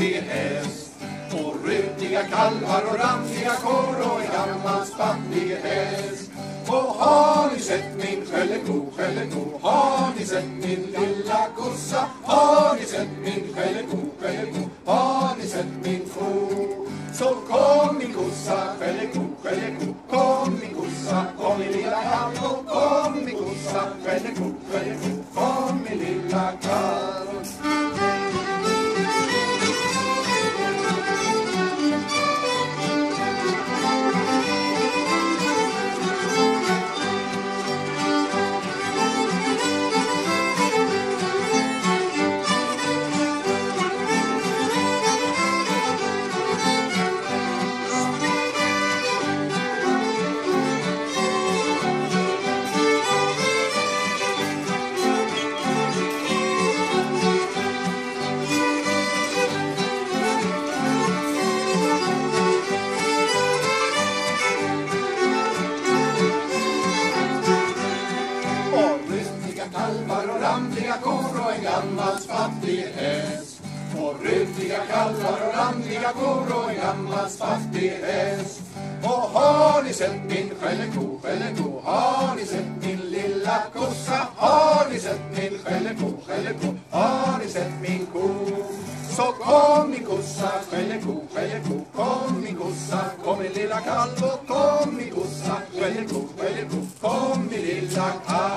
fattig häst. Och rutiga kalvar och randiga kor och en gammal fattig häst. Och har ni sett min skälleko, har ni sett min lilla kossa, har ni sett min skälleko, har ni sett min ko? Så kom min kossa, skälleko, kom min kossa, kom min lilla kalv, och kom min kossa, skälleko, kom min lilla kalv. Kalvar och randiga kor och en gammal fattig häst. Och rutiga kalvar och randiga kor och en gammal fattig häst. Och har ni sett min skälleko, har ni sett min lilla kossa, har ni sett min skälleko, har ni sett min ko? Så kom min kossa, skälleko, kom min kossa, kom min lilla kalv, och kom min kossa, skälleko, kom min lilla kalv.